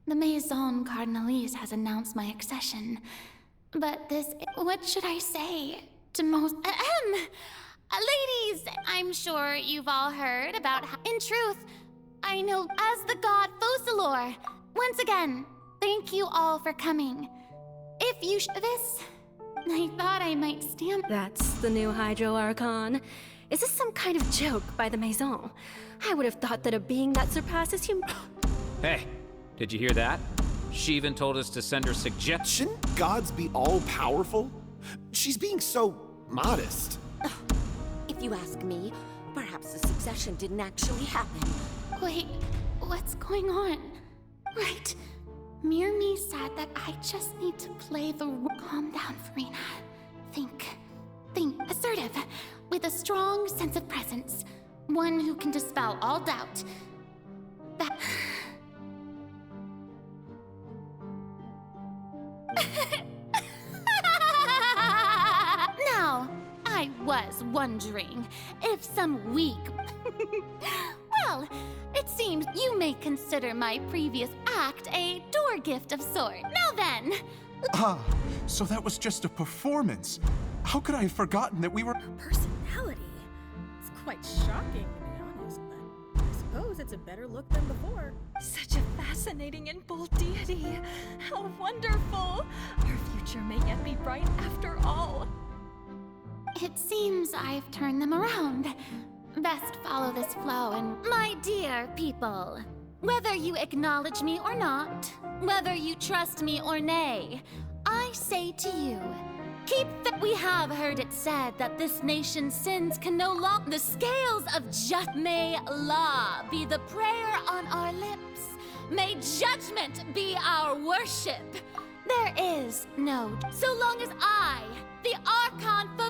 The Maison Cardinalise has announced my accession. But this... what should I say to most... Ladies, I'm sure you've all heard about how... In truth, I know as the god Focalor. Once again, thank you all for coming. If you this... I thought I might stamp... That's the new Hydro Archon. Is this some kind of joke by the Maison? I would have thought that a being that surpasses human... Hey, did you hear that? She even told us to send her suggestions. Shouldn't gods be all-powerful? She's being so modest. If you ask me, perhaps the succession didn't actually happen. Wait, what's going on? Right. Mirmi said that I just need to play the calm down, Farina. Think, assertive, with a strong sense of presence. One who can dispel all doubt. That... Now, I was wondering if some weak... Well, it seems you may consider my previous act a door gift of sort. Now then... Ah, so that was just a performance. How could I have forgotten that we were... Personality? It's quite shocking, to be honest, but I suppose it's a better look than before. Such a fascinating and bold deity. How wonderful! Our future may yet be bright after all. It seems I've turned them around. Best follow this flow and... My dear people, whether you acknowledge me or not, whether you trust me or nay, I say to you, keep that we have heard it said that this nation's sins can no longer... The scales of just... May law be the prayer on our lips. May judgment be our worship. There is no... So long as I, the Archon for...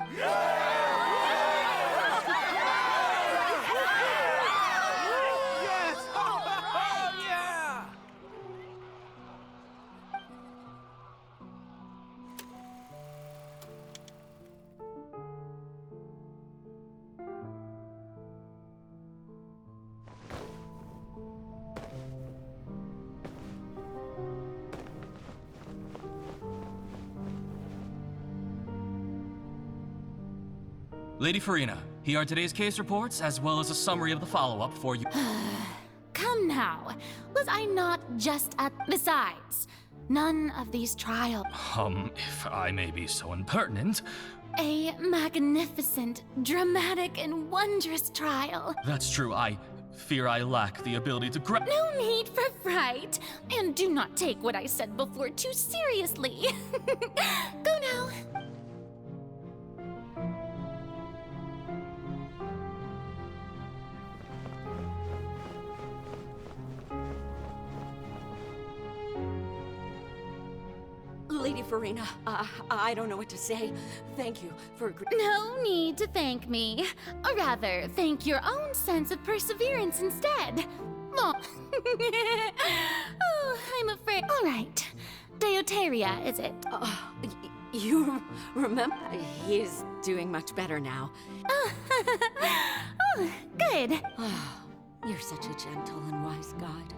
Lady Farina, here are today's case reports, as well as a summary of the follow-up for you. Come now, was I not just at... Besides, none of these trials... If I may be so impertinent... A magnificent, dramatic, and wondrous trial. That's true, I fear I lack the ability to No need for fright, and do not take what I said before too seriously. Go now. Lady Farina, I don't know what to say. Thank you for agreeing. No need to thank me. Or rather, thank your own sense of perseverance instead. Oh, oh I'm afraid. All right. Teleria, is it? You remember? He's doing much better now. Oh, good. You're such a gentle and wise god.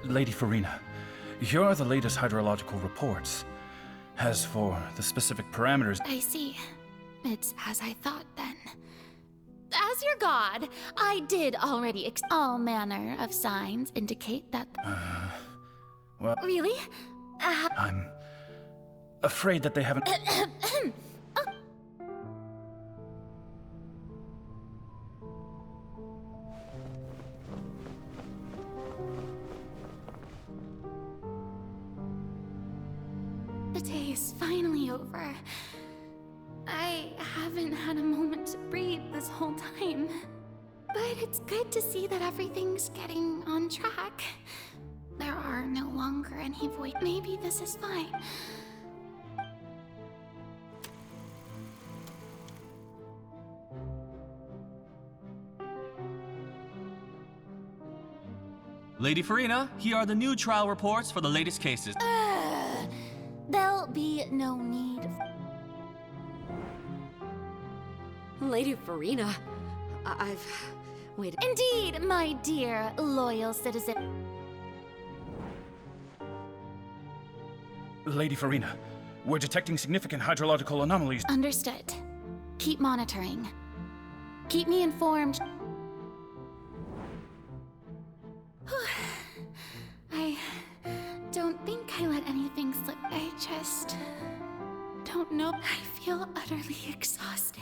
Lady Farina, here are the latest hydrological reports. As for the specific parameters... I see. It's as I thought, then. As your god, I did already all manner of signs indicate that... well... Really? I'm afraid that they haven't... The day is finally over. I haven't had a moment to breathe this whole time. But it's good to see that everything's getting on track. There are no longer any voids. Maybe this is fine. Lady Farina, here are the new trial reports for the latest cases. There'll be no need. Lady Farina, I've... Wait. Indeed, my dear, loyal citizen. Lady Farina, we're detecting significant hydrological anomalies. Understood. Keep monitoring. Keep me informed. I don't think I let anything slip. I just don't know. I feel utterly exhausted.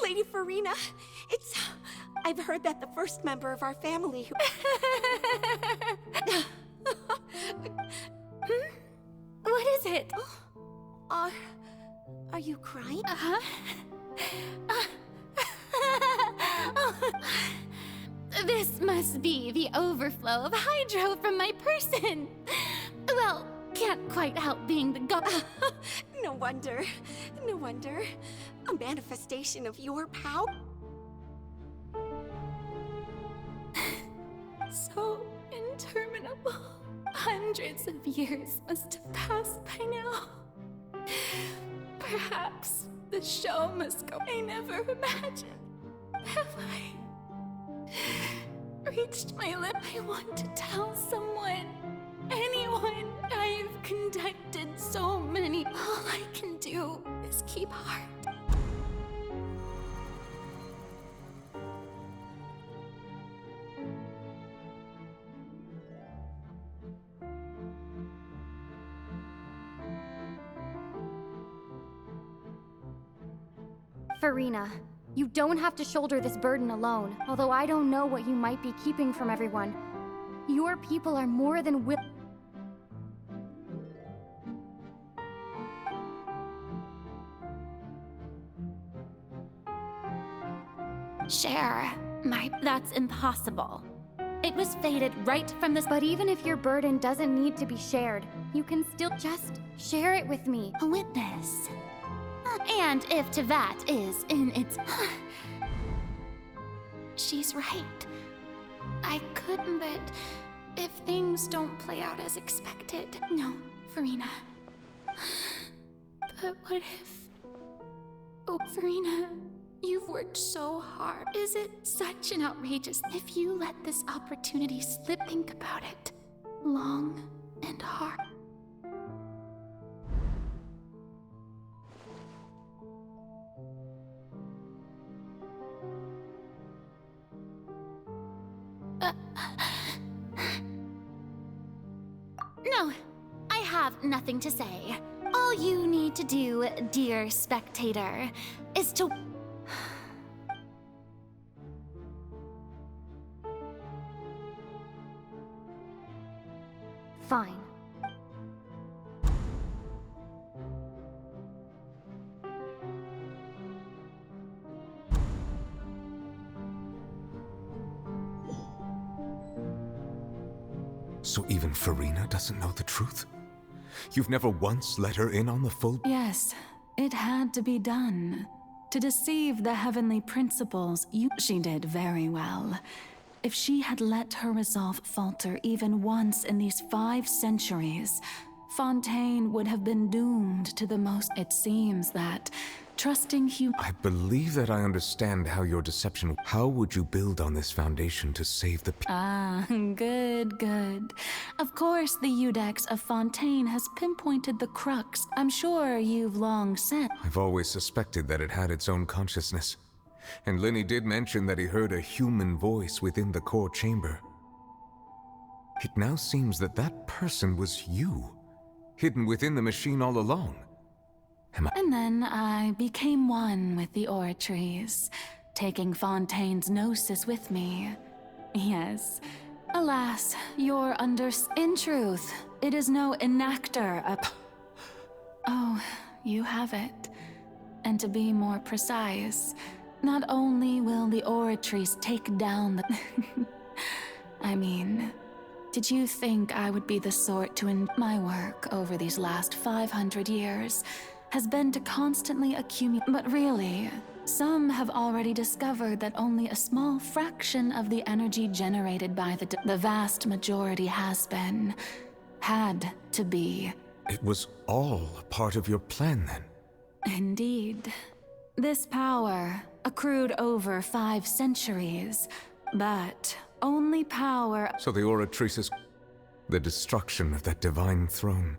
Lady Farina, I've heard that the first member of our family who... What is it? Are you crying? This must be the overflow of hydro from my person. Well, can't quite help being the god. No wonder. No wonder. A manifestation of your power. So interminable. Hundreds of years must have passed by now. Perhaps the show must go. I never imagined. Have I reached my limit? I want to tell someone, anyone. I've conducted so many. All I can do is keep heart. Farina, you don't have to shoulder this burden alone, although I don't know what you might be keeping from everyone. Your people are more than Share that's impossible. It was fated right from this. But even if your burden doesn't need to be shared, you can still just share it with me. A witness. And if to that is in its... She's right. I could, but if things don't play out as expected... No, Farina. But what if... Oh, Farina, you've worked so hard. Is it such an outrageous... If you let this opportunity slip, think about it. Long and hard. No, I have nothing to say. All you need to do, dear spectator, is to... Fine. So even Farina doesn't know the truth? You've never once let her in on the full... Yes, it had to be done. To deceive the heavenly principles, she did very well. If she had let her resolve falter even once in these 5 centuries, Fontaine would have been doomed to the most... It seems that trusting I believe that I understand how your deception... How would you build on this foundation to save the... Ah, good, good. Of course, the Eudex of Fontaine has pinpointed the crux. I'm sure you've long said... I've always suspected that it had its own consciousness. And Lenny did mention that he heard a human voice within the core chamber. It now seems that that person was you, hidden within the machine all along. And then I became one with the Oratries, taking Fontaine's gnosis with me. Yes. Alas, you're in truth, it is no enactor Oh, you have it. And to be more precise, not only will the Oratries take down the... I mean, did you think I would be the sort to my work over these last 500 years has been to constantly accumulate... But really, some have already discovered that only a small fraction of the energy generated by the vast majority had to be. It was all a part of your plan, then? Indeed. This power accrued over 5 centuries, but only power... So the Oratrices... the destruction of that divine throne...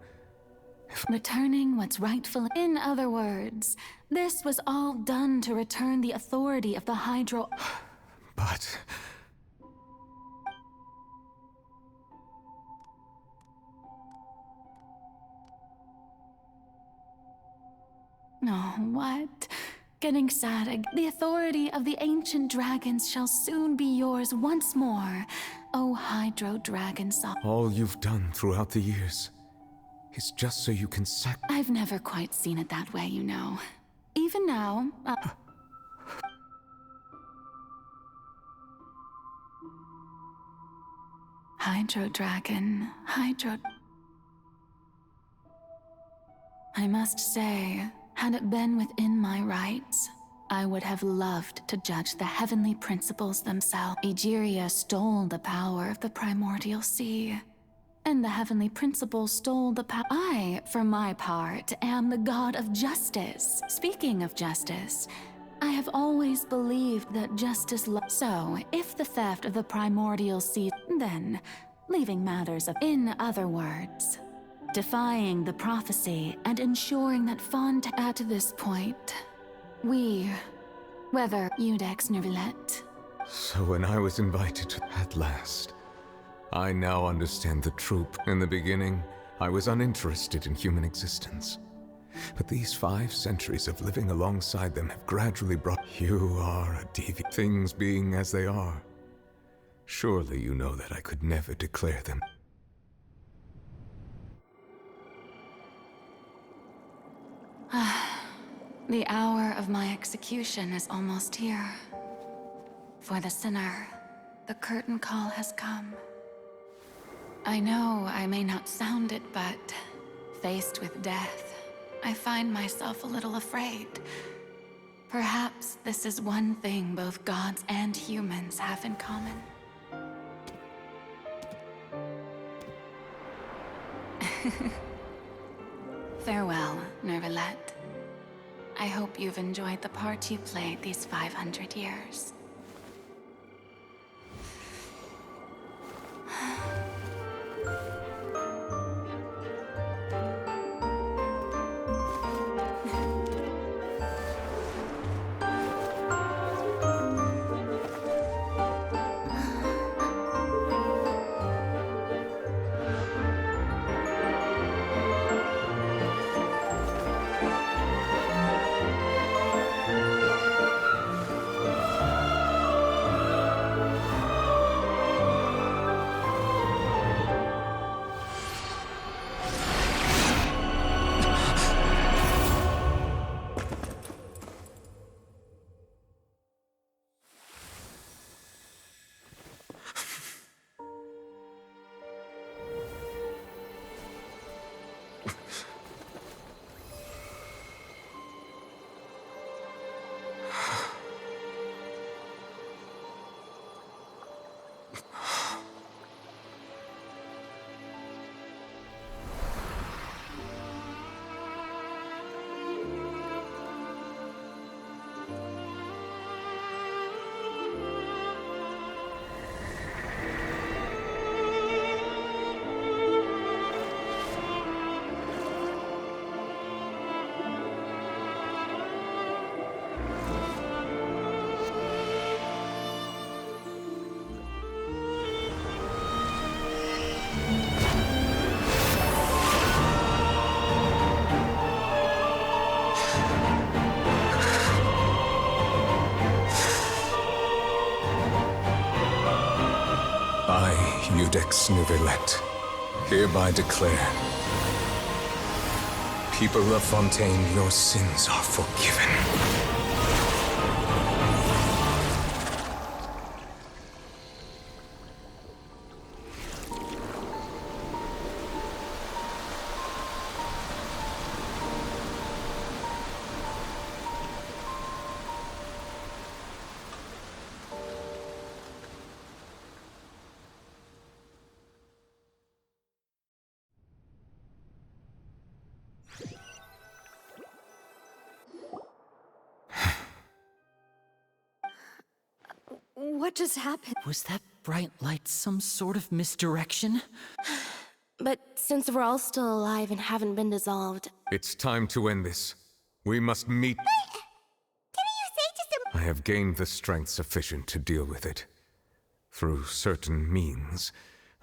Returning what's rightful. In other words, this was all done to return the authority of the Hydro... But... Oh, what? Getting sad. The authority of the ancient dragons shall soon be yours once more, O Hydro Dragon Soul. All you've done throughout the years is just so you can I've never quite seen it that way, you know. Even now, Hydro Dragon, I must say, had it been within my rights, I would have loved to judge the heavenly principles themselves. Egeria stole the power of the primordial sea, and the heavenly principles stole the power. I, for my part, am the god of justice. Speaking of justice, I have always believed that justice So, if the theft of the primordial sea, then leaving matters of... In other words, defying the prophecy and ensuring that at this point, whether Eudex Nervillet... So when I was invited to... At last, I now understand the troop. In the beginning, I was uninterested in human existence. But these 5 centuries of living alongside them have gradually brought... You are a deviant. Things being as they are. Surely you know that I could never declare them. The hour of my execution is almost here. For the sinner, the curtain call has come. I know I may not sound it, but faced with death, I find myself a little afraid. Perhaps this is one thing both gods and humans have in common. Farewell, Nervillet. I hope you've enjoyed the part you played these 500 years. Judex Nuvelet, hereby declare, people of Fontaine, your sins are forgiven. What just happened? Was that bright light some sort of misdirection? But since we're all still alive and haven't been dissolved... It's time to end this. We must meet... Can you say just a... I have gained the strength sufficient to deal with it. Through certain means,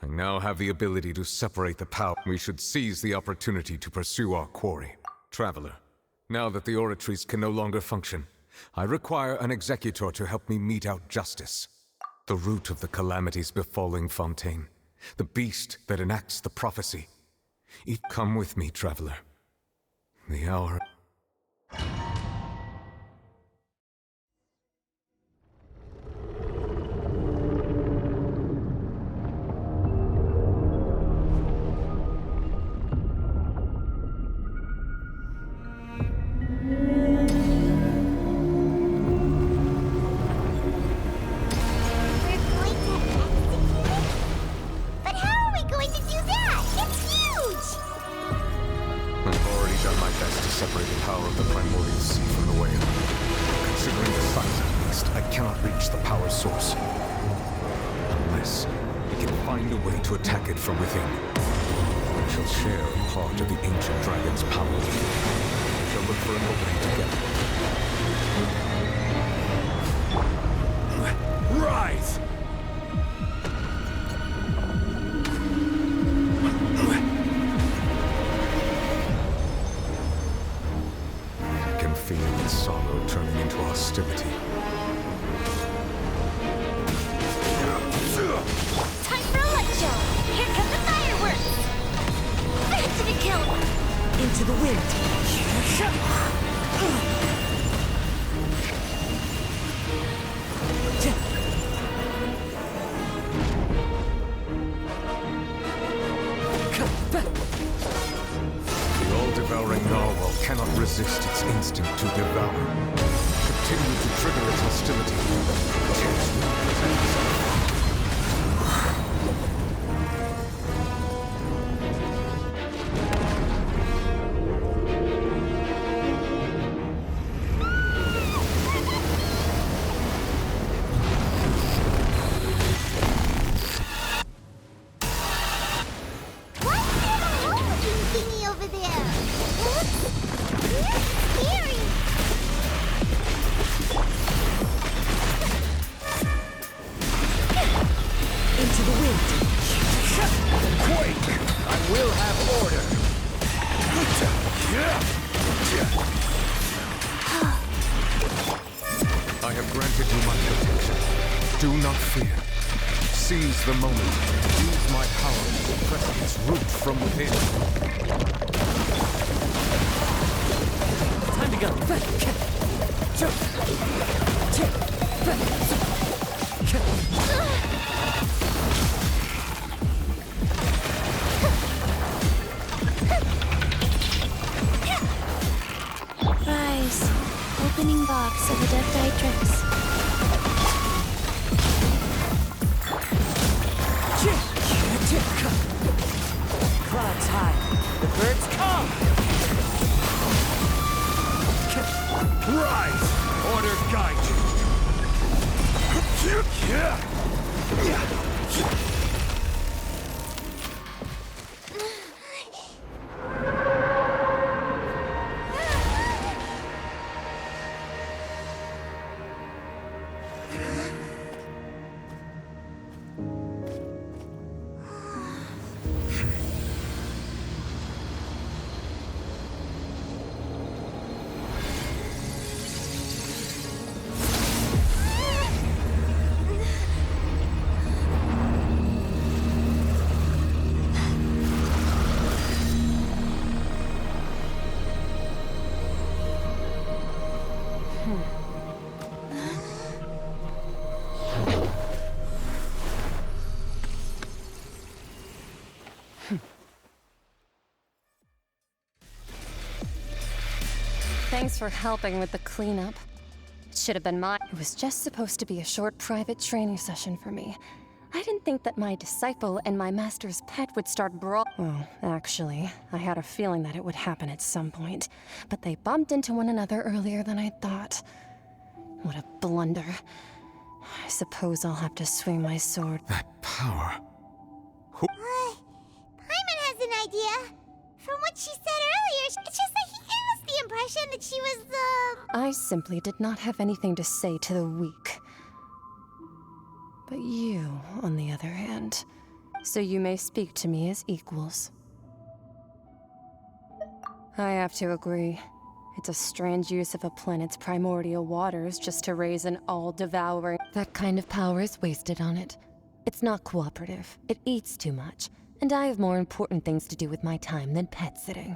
I now have the ability to separate the power. We should seize the opportunity to pursue our quarry. Traveler, now that the oratories can no longer function, I require an executor to help me mete out justice. The root of the calamities befalling Fontaine. The beast that enacts the prophecy. Come with me, traveler. The hour... the moment. Use my power to press its root from within. Time to go. Rise. Opening box of Adeptitrix. Clouds high. The birds come! Rise! Order guide you! Thanks for helping with the cleanup. It should have been mine. It was just supposed to be a short private training session for me. I didn't think that my disciple and my master's pet would start Well, actually, I had a feeling that it would happen at some point. But they bumped into one another earlier than I thought. What a blunder. I suppose I'll have to swing my sword. That power. Paimon has an idea. From what she said earlier, it's just that he gave us the impression that she was I simply did not have anything to say to the weak. But you, on the other hand, so you may speak to me as equals. I have to agree. It's a strange use of a planet's primordial waters just to raise an all-devouring... That kind of power is wasted on it. It's not cooperative. It eats too much. And I have more important things to do with my time than pet sitting.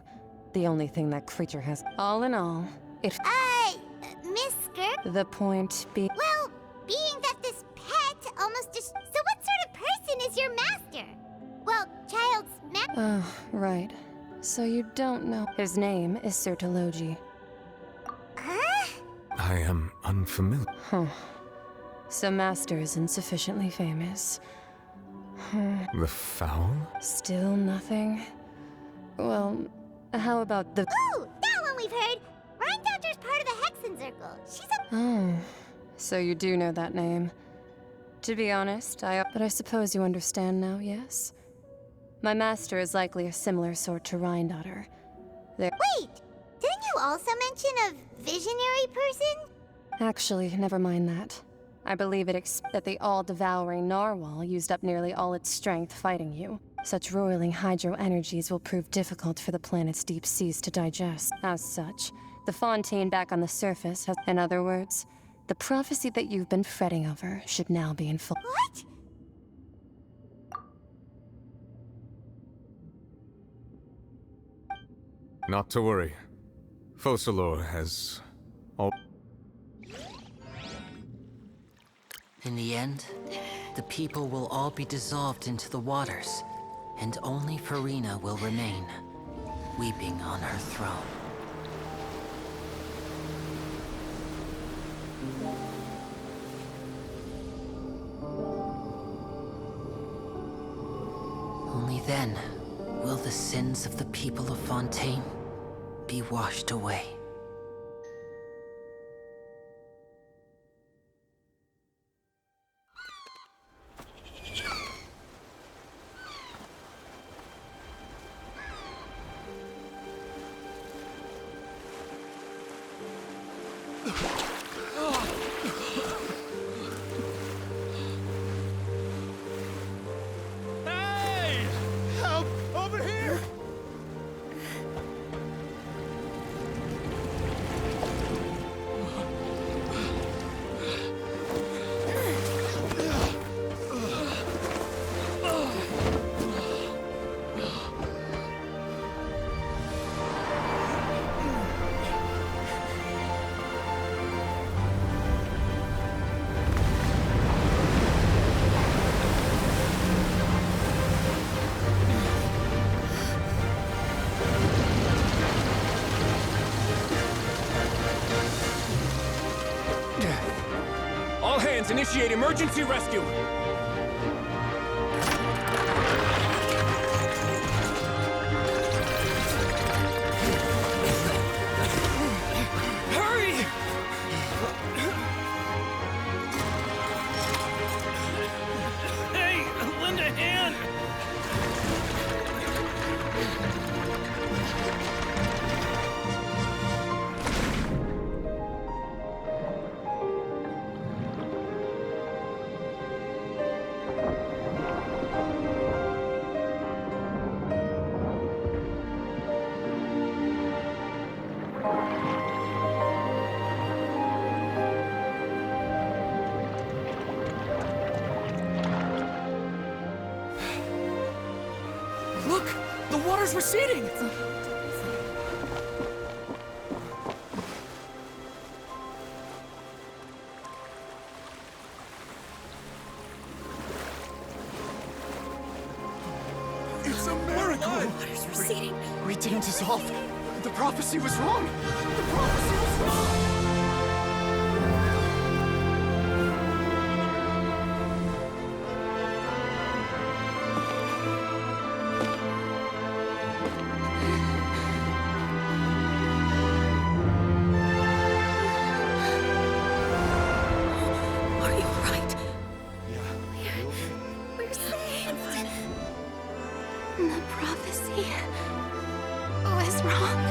The only thing that creature has... All in all, it... Miss Skirk? The point being... Well, being that this pet almost just... So what sort of person is your master? Well, child's Oh, right. So you don't know. His name is Sir Telogi. Huh? I am unfamiliar. Huh. So master isn't sufficiently famous. The foul? Still nothing? Well, how about the... Ooh, that one we've heard! Rhine-Doctor's part of the Hexen Circle. She's a... Oh, so you do know that name. To be honest, But I suppose you understand now, yes? My master is likely a similar sort to Rhine-Daughter. Wait! Didn't you also mention a visionary person? Actually, never mind that. I believe that the all-devouring narwhal used up nearly all its strength fighting you. Such roiling hydro energies will prove difficult for the planet's deep seas to digest. As such, the Fontaine back on the surface has... In other words, the prophecy that you've been fretting over should now be in full... What? Not to worry. Focalor has... In the end, the people will all be dissolved into the waters, and only Farina will remain, weeping on her throne. Only then will the sins of the people of Fontaine be washed away. Hey! Help! Over here! All hands, initiate emergency rescue! Hurry! Hey, lend a hand! Look! The water's receding! blood! Water's receding. We didn't dissolve. The prophecy was wrong. The prophecy was wrong. Are you alright? Yeah. We're saved. The prophecy was wrong.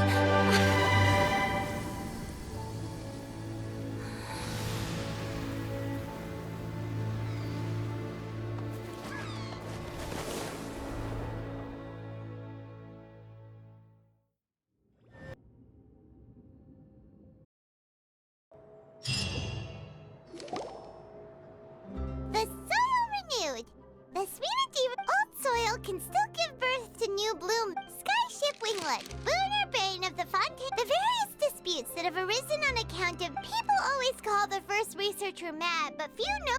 The soil renewed. The old soil can still give birth to new bloom. Skyship Winglet, lunar bane of the Fontaine. The various disputes that have arisen on account of people always call the first researcher mad, but few know.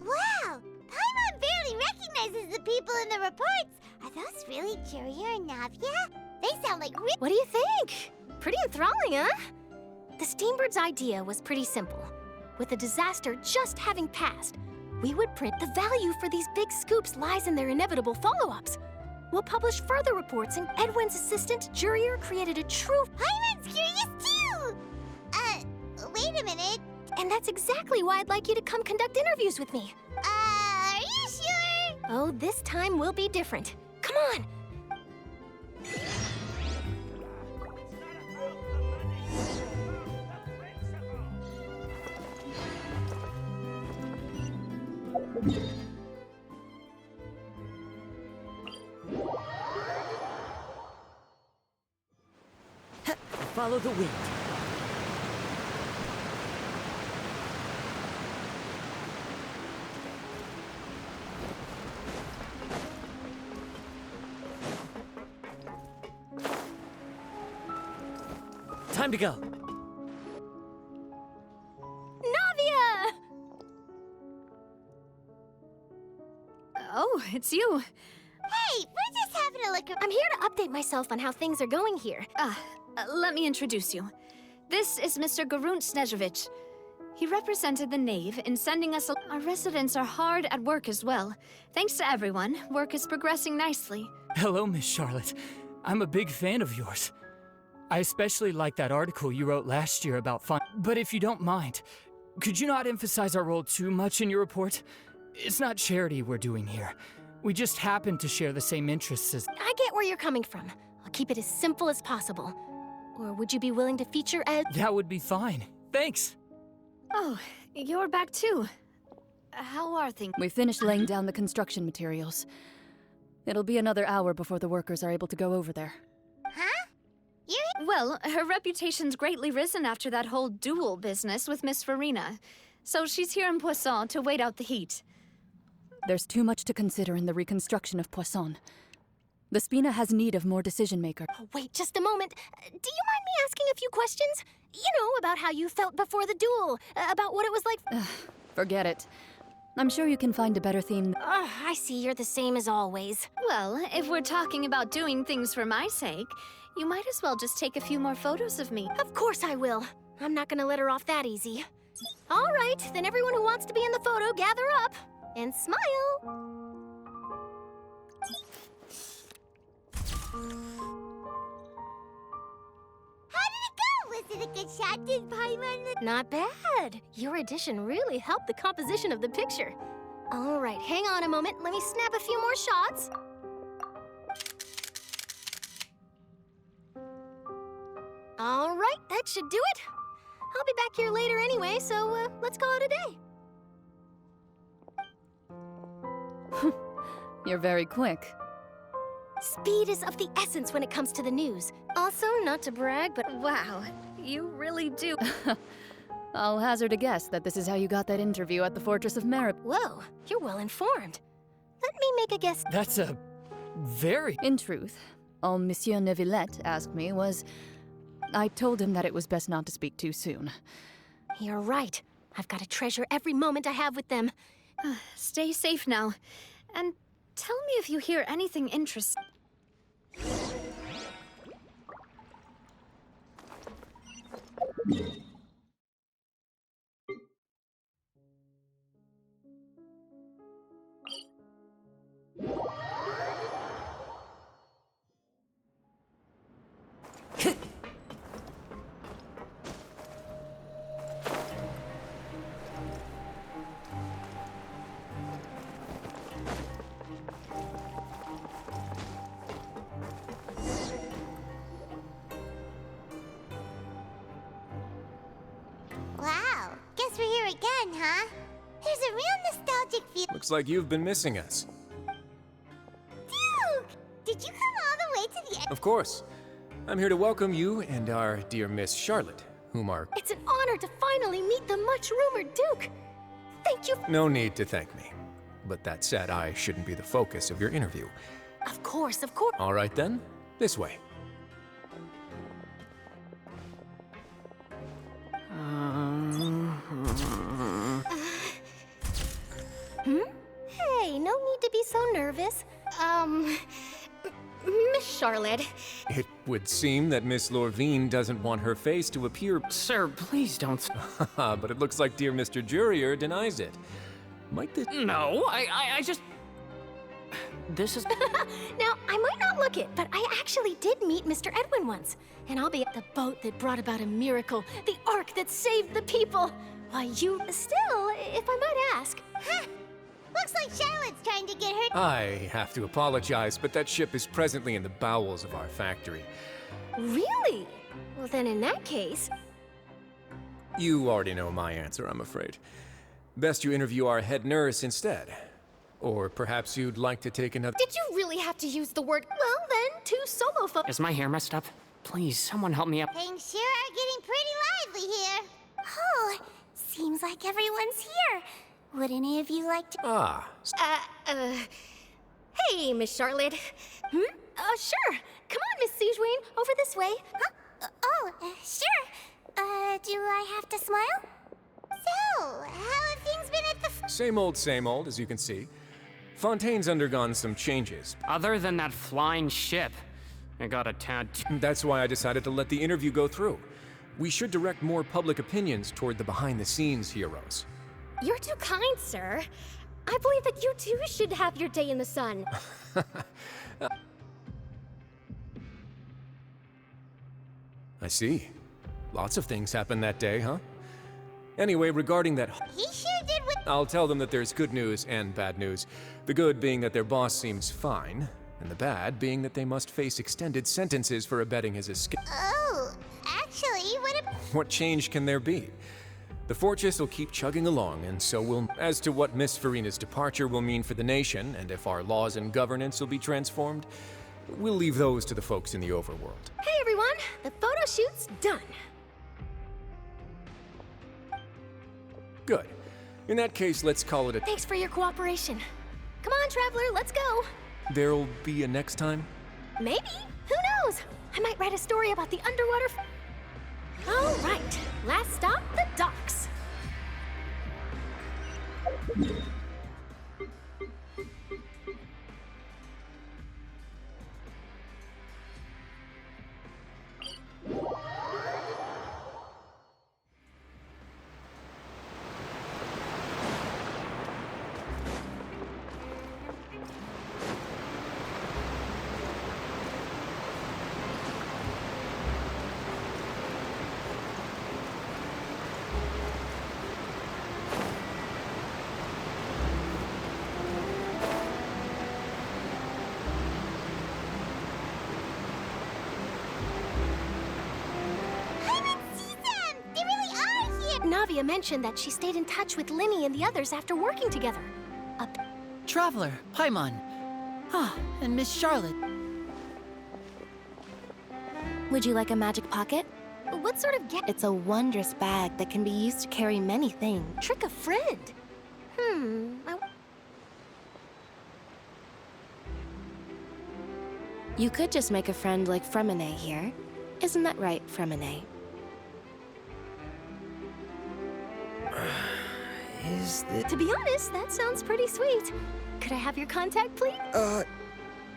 Wow, Paimon barely recognizes the people in the reports. Are those really Juria and Navia? They sound like What do you think? Pretty enthralling, huh? The Steambird's idea was pretty simple. With the disaster just having passed, we would print the value for these big scoops lies in their inevitable follow-ups. We'll publish further reports, and Edwin's assistant, Jurier, created a true... Paimon's curious too! Wait a minute. And that's exactly why I'd like you to come conduct interviews with me. Are you sure? Oh, this time will be different. Come on! Follow the wind. Time to go. Navia! Oh, it's you. Hey, we're just having a look. I'm here to update myself on how things are going here. Let me introduce you. This is Mr. Garunt Snežević. He represented the Knave in sending us Our residents are hard at work as well. Thanks to everyone, work is progressing nicely. Hello, Miss Charlotte. I'm a big fan of yours. I especially like that article you wrote last year about fun. But if you don't mind, could you not emphasize our role too much in your report? It's not charity we're doing here. We just happen to share the same interests as... I get where you're coming from. I'll keep it as simple as possible. Or would you be willing to feature Ed? That would be fine. Thanks. Oh, you're back too. How are things? We finished laying down the construction materials. It'll be another hour before the workers are able to go over there. Well, her reputation's greatly risen after that whole duel business with Miss Farina. So she's here in Poisson to wait out the heat. There's too much to consider in the reconstruction of Poisson. The Spina has need of more decision-maker. Oh, wait just a moment. Do you mind me asking a few questions? You know, about how you felt before the duel, about what it was like... Forget it. I'm sure you can find a better theme. I see you're the same as always. Well, if we're talking about doing things for my sake, you might as well just take a few more photos of me. Of course I will. I'm not gonna let her off that easy. All right, then everyone who wants to be in the photo, gather up. And smile. Was it a good shot, did Paimon? Not bad. Your addition really helped the composition of the picture. All right, hang on a moment. Let me snap a few more shots. All right, that should do it. I'll be back here later anyway, so let's call it a day. You're very quick. Speed is of the essence when it comes to the news. Also, not to brag, but wow, you really do. I'll hazard a guess that this is how you got that interview at the Fortress of Merib. Whoa, you're well informed. Let me make a guess. That's a very... In truth, all Monsieur Neuvillette asked me was... I told him that it was best not to speak too soon. You're right. I've got to treasure every moment I have with them. Stay safe now. And Tell me if you hear anything interesting. Wow, guess we're here again, huh? There's a real nostalgic feel. Looks like you've been missing us. Duke! Did you come all the way to the end? Of course. I'm here to welcome you and our dear Miss Charlotte, whom are... It's an honor to finally meet the much-rumored Duke. Thank you. No need to thank me. But that said, I shouldn't be the focus of your interview. Of course, of course. All right then, this way. Hey, no need to be so nervous. Miss Charlotte. It would seem that Miss Lorvine doesn't want her face to appear... Sir, please don't... But it looks like dear Mr. Jurier denies it. Might this... No, I just... This is... Now, I might not look it, but I actually did meet Mr. Edwin once. And I'll be at the boat that brought about a miracle, the ark that saved the people. Why, you... Still, if I might ask... Huh. Looks like Charlotte's trying to get her... I have to apologize, but that ship is presently in the bowels of our factory. Really? Well, then in that case... You already know my answer, I'm afraid. Best you interview our head nurse instead. Or perhaps you'd like to take another... Did you really have to use the word... Well, then, 2 solo folks... Is my hair messed up? Please, someone help me up. Things sure are getting pretty lively here. Oh, seems like everyone's here. Would any of you like to... Ah. Hey, Miss Charlotte. Sure. Come on, Miss Sijuane, over this way. Huh? Sure. Do I have to smile? So, how have things been at the... Same old, as you can see. Fontaine's undergone some changes. Other than that flying ship, I got a tad... That's why I decided to let the interview go through. We should direct more public opinions toward the behind-the-scenes heroes. You're too kind, sir. I believe that you too should have your day in the sun. I see. Lots of things happened that day, huh? Anyway, regarding that... He sure did what... I'll tell them that there's good news and bad news. The good being that their boss seems fine, and the bad being that they must face extended sentences for abetting his escape. Oh, actually, What change can there be? The Fortress will keep chugging along, and so will... As to what Miss Farina's departure will mean for the nation, and if our laws and governance will be transformed, we'll leave those to the folks in the overworld. Hey, everyone. The photo shoot's done. Good. In that case, let's call it a... Thanks for your cooperation. Come on, Traveler, let's go. There'll be a next time? Maybe. Who knows? I might write a story about the underwater... All right. Last stop, the docks. Navia mentioned that she stayed in touch with Linny and the others after working together. Traveler, Paimon. And Miss Charlotte. Would you like a magic pocket? What sort of gift? It's a wondrous bag that can be used to carry many things. Trick a friend. You could just make a friend like Fremine here. Isn't that right, Fremine? To be honest, that sounds pretty sweet. Could I have your contact, please?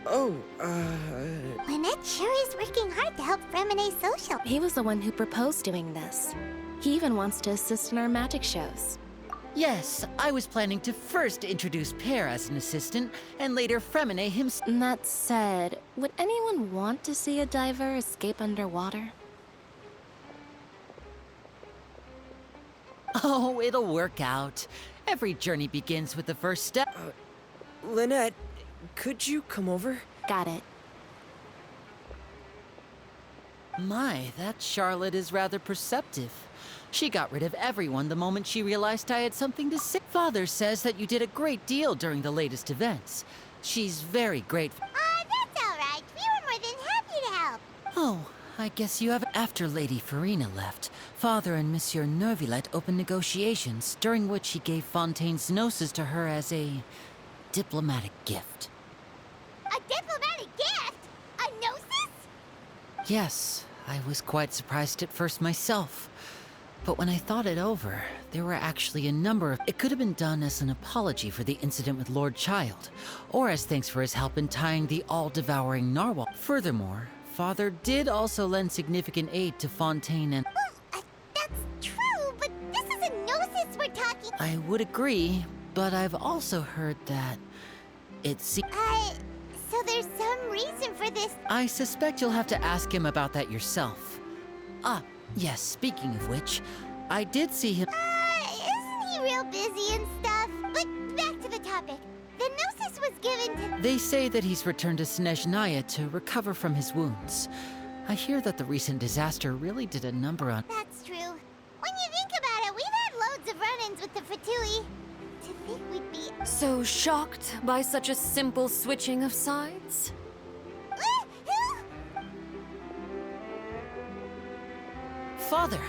Lynette sure is working hard to help Fremine social. He was the one who proposed doing this. He even wants to assist in our magic shows. Yes, I was planning to first introduce Pear as an assistant, and later Fremine himself. That said, would anyone want to see a diver escape underwater? Oh, it'll work out. Every journey begins with the first step. Lynette, could you come over? Got it. My, that Charlotte is rather perceptive. She got rid of everyone the moment she realized I had something to say. Father says that you did a great deal during the latest events. She's very grateful. That's all right. We were more than happy to help. Oh, I guess you have. After Lady Farina left, Father and Monsieur Neuvillette opened negotiations, during which he gave Fontaine's gnosis to her as a diplomatic gift. A diplomatic gift? A gnosis? Yes, I was quite surprised at first myself. But when I thought it over, there were actually a number of... It could have been done as an apology for the incident with Lord Child, or as thanks for his help in tying the all-devouring narwhal. Furthermore, Father did also lend significant aid to Fontaine and... Well, that's true, but this is a gnosis we're talking... I would agree, but I've also heard that it's... So there's some reason for this... I suspect you'll have to ask him about that yourself. Ah, yes, speaking of which, I did see him... Isn't he real busy and stuff? But back to the topic. The gnosis was given to... They say that he's returned to Snezhnaya to recover from his wounds. I hear that the recent disaster really did a number on... That's true. When you think about it, we've had loads of run-ins with the Fatui. To think we'd be... So shocked by such a simple switching of sides? Father!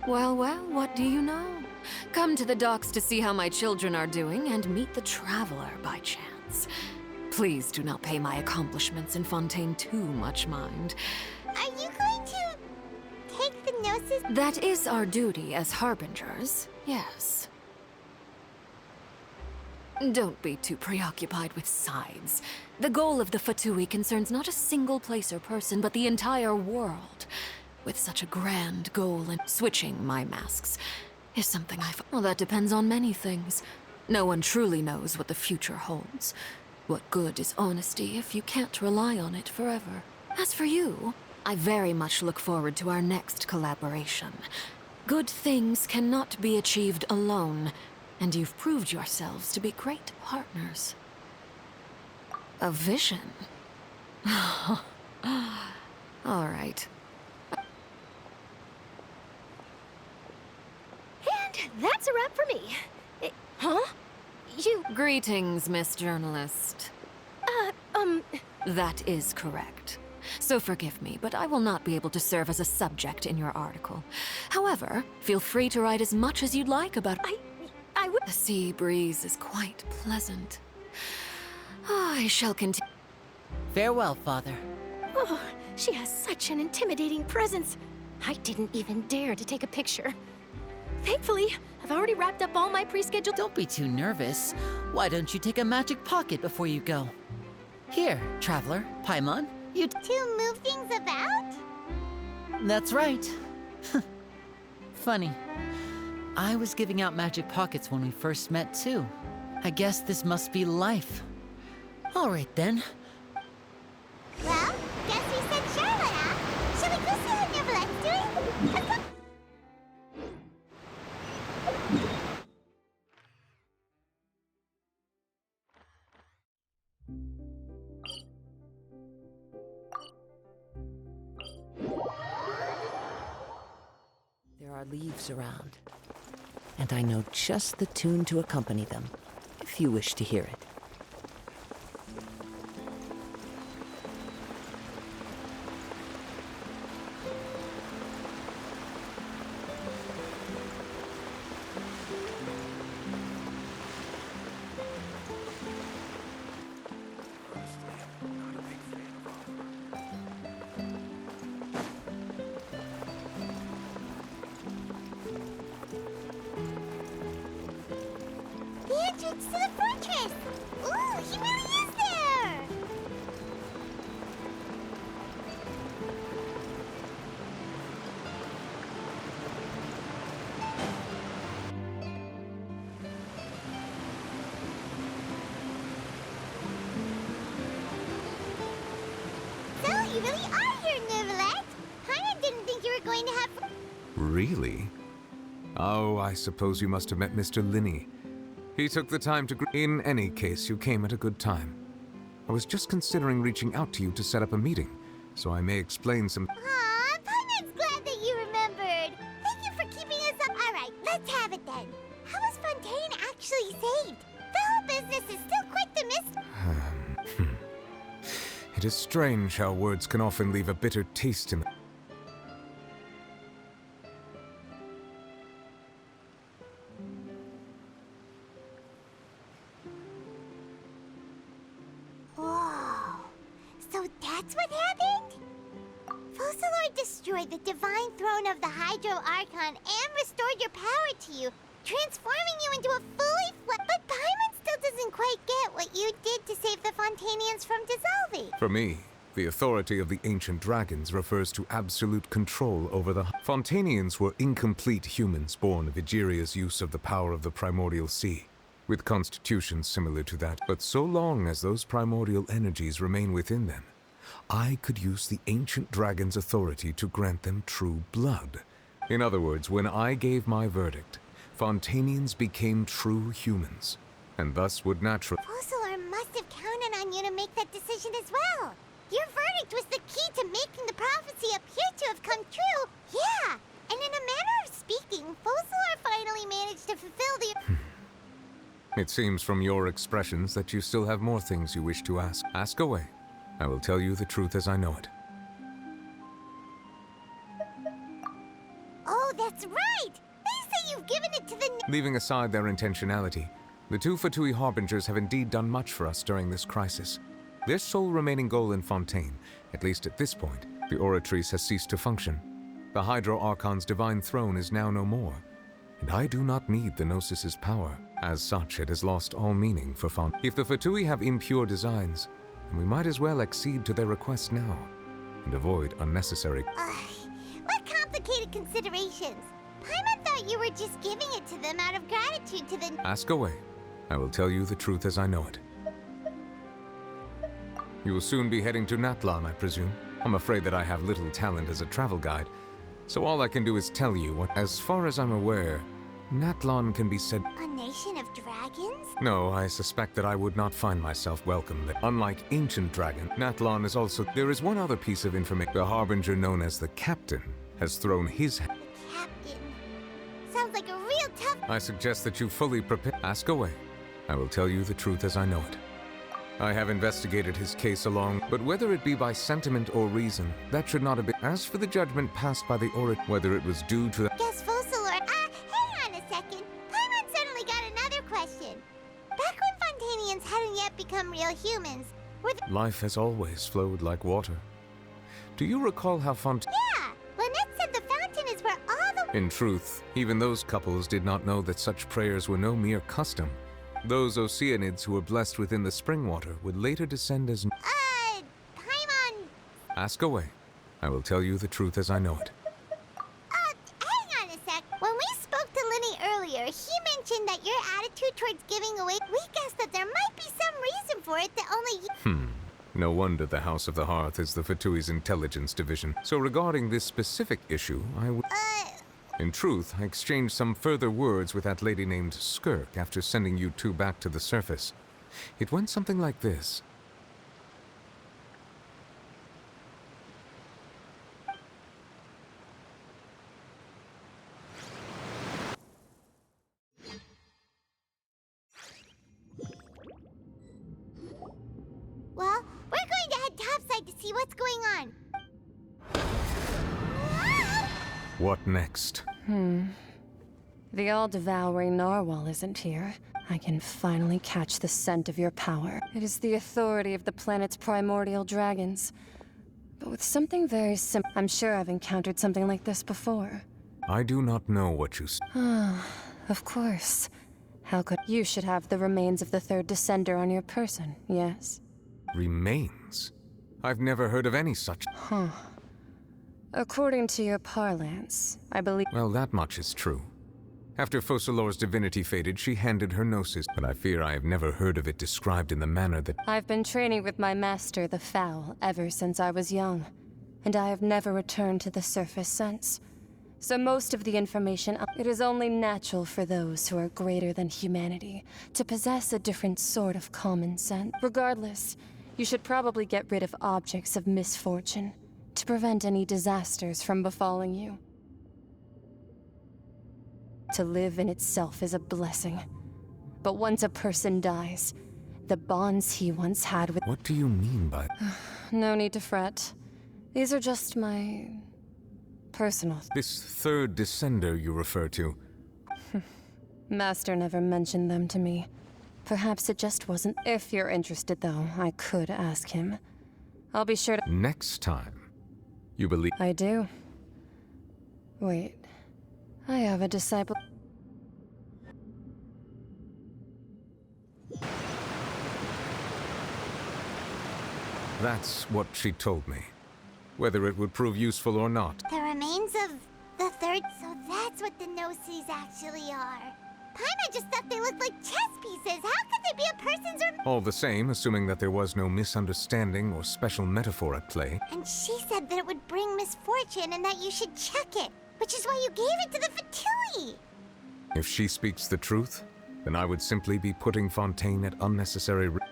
Well, what do you know? Come to the docks to see how my children are doing and meet the Traveler by chance. Please do not pay my accomplishments in Fontaine too much mind. Are you going to take the gnosis? That is our duty as harbingers, yes. Don't be too preoccupied with sides. The goal of the Fatui concerns not a single place or person, but the entire world. With such a grand goal, and switching my masks is something well, that depends on many things. No one truly knows what the future holds. What good is honesty if you can't rely on it forever? As for you, I very much look forward to our next collaboration. Good things cannot be achieved alone, and you've proved yourselves to be great partners. A vision? All right. And that's a wrap for me. Huh? You... Greetings, Miss Journalist. That is correct. So forgive me, but I will not be able to serve as a subject in your article. However, feel free to write as much as you'd like about... I would... The sea breeze is quite pleasant. I shall continue. Farewell, Father. Oh, she has such an intimidating presence. I didn't even dare to take a picture. Thankfully, I've already wrapped up all my pre-scheduled... Don't be too nervous. Why don't you take a magic pocket before you go? Here, Traveler, Paimon, you... To move things about? That's right. Funny. I was giving out magic pockets when we first met, too. I guess this must be life. All right, then. Well, guess we said Charlotte, huh? Shall we go see what Neuvillette's doing? There are leaves around, and I know just the tune to accompany them, if you wish to hear it. entrance to the fortress! Ooh, he really is there! So, you really are here, Neuvillette! Paimon didn't think you were going to have... Really? Oh, I suppose you must have met Mr. Linney. He took the time to... In any case, you came at a good time. I was just considering reaching out to you to set up a meeting, so I may explain some... Aw, Paimon's glad that you remembered! Thank you for keeping us up. Alright, let's have it then. How was Fontaine actually saved? The whole business is still quite the mystery. It is strange how words can often leave a bitter taste in... Whoa. So that's what happened? Focalord destroyed the divine throne of the Hydro Archon and restored your power to you, transforming you into a fully But Paimon still doesn't quite get what you did to save the Fontanians from dissolving. For me, the authority of the ancient dragons refers to absolute control over the... Fontanians were incomplete humans born of Egeria's use of the power of the primordial sea, with constitutions similar to that. But so long as those primordial energies remain within them, I could use the ancient dragon's authority to grant them true blood. In other words, when I gave my verdict, Fontanians became true humans, and thus would naturally... Focalord must have counted on you to make that decision as well. Your verdict was the key to making the prophecy appear to have come true. Yeah, and in a manner of speaking, Focalord finally managed to fulfill the... It seems from your expressions that you still have more things you wish to ask. Ask away. I will tell you the truth as I know it. Oh, that's right! They say you've given it to the... Leaving aside their intentionality, the two Fatui Harbingers have indeed done much for us during this crisis. Their sole remaining goal in Fontaine, at least at this point, the Oratrice has ceased to function. The Hydro Archon's divine throne is now no more, and I do not need the Gnosis's power. As such, it has lost all meaning for Fontaine. If the Fatui have impure designs, then we might as well accede to their request now, and avoid unnecessary... What complicated considerations? Paimon thought you were just giving it to them out of gratitude to the... Ask away. I will tell you the truth as I know it. You will soon be heading to Natlan, I presume. I'm afraid that I have little talent as a travel guide, so all I can do is tell you what... As far as I'm aware, Natlan can be said... A nation of dragons? No, I suspect that I would not find myself welcome there. Unlike ancient dragon, Natlan is also... There is one other piece of information. The Harbinger known as the Captain has thrown his... The Captain. Sounds like a real tough... I suggest that you fully prepare... Ask away. I will tell you the truth as I know it. I have investigated his case along, but whether it be by sentiment or reason, that should not have been... As for the judgment passed by the Oracle, whether it was due to... Guess Focalord... hang on a second. Paimon suddenly got another question. Back when Fontanians hadn't yet become real humans, were the... Life has always flowed like water. Do you recall how Yeah! Lynette said the fountain is where all the... In truth, even those couples did not know that such prayers were no mere custom. Those Oceanids who were blessed within the spring water would later descend as... Paimon... Ask away. I will tell you the truth as I know it. Hang on a sec. When we spoke to Linny earlier, he mentioned that your attitude towards giving away... We guessed that there might be some reason for it that only you... No wonder the House of the Hearth is the Fatui's intelligence division. So regarding this specific issue, I would... In truth, I exchanged some further words with that lady named Skirk after sending you two back to the surface. It went something like this. Well, we're going to head topside to see what's going on. What next? The all-devouring narwhal isn't here. I can finally catch the scent of your power. It is the authority of the planet's primordial dragons. But with something very simple. I'm sure I've encountered something like this before. I do not know what you... Of course. How could you should have the remains of the third descender on your person, yes? Remains? I've never heard of any such. Huh. According to your parlance, I believe. Well, that much is true. After Focalor's divinity faded, she handed her gnosis, but I fear I have never heard of it described in the manner that. I've been training with my master, the Foul, ever since I was young, and I have never returned to the surface since. So most of the information, it is only natural for those who are greater than humanity to possess a different sort of common sense. Regardless, you should probably get rid of objects of misfortune to prevent any disasters from befalling you. To live in itself is a blessing. But once a person dies, the bonds he once had with— What do you mean by— No need to fret. These are just my personal— This third descender you refer to. Master never mentioned them to me. Perhaps it just wasn't— If you're interested, though, I could ask him. I'll be sure to— Next time, you believe— I do. Wait. I have a disciple— That's what she told me. Whether it would prove useful or not. The remains of the third, so that's what the gnosis actually are. Paimon just thought they looked like chess pieces. How could they be a person's All the same, assuming that there was no misunderstanding or special metaphor at play. And she said that it would bring misfortune and that you should check it, which is why you gave it to the Fatui. If she speaks the truth, then I would simply be putting Fontaine at unnecessary risk.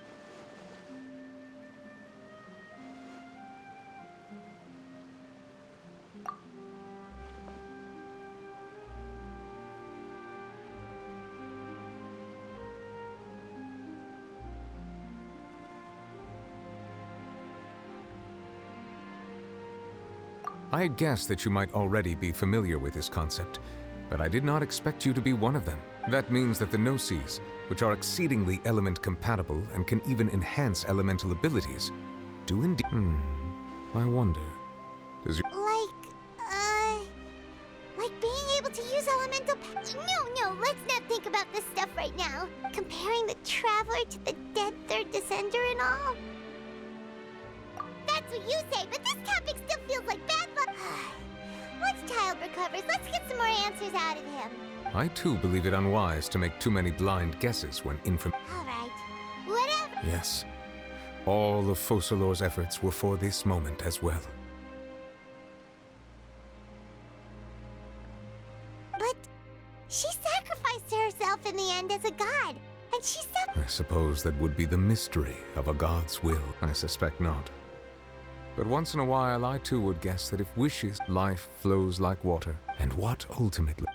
I had guessed that you might already be familiar with this concept, but I did not expect you to be one of them. That means that the gnosis, which are exceedingly element-compatible and can even enhance elemental abilities, do indeed— I wonder, does your— Like being able to use elemental No, let's not think about this stuff right now. Comparing the Traveler to the dead third descender and all. That's what you say, but this topic still feels like bad luck. Once Child recovers, let's get some more answers out of him. I too believe it unwise to make too many blind guesses when All right, whatever. Yes. All of Focalor's efforts were for this moment as well. But she sacrificed herself in the end as a god, and she said— I suppose that would be the mystery of a god's will. I suspect not. But once in a while, I too would guess that if wishes, life flows like water. And what ultimately—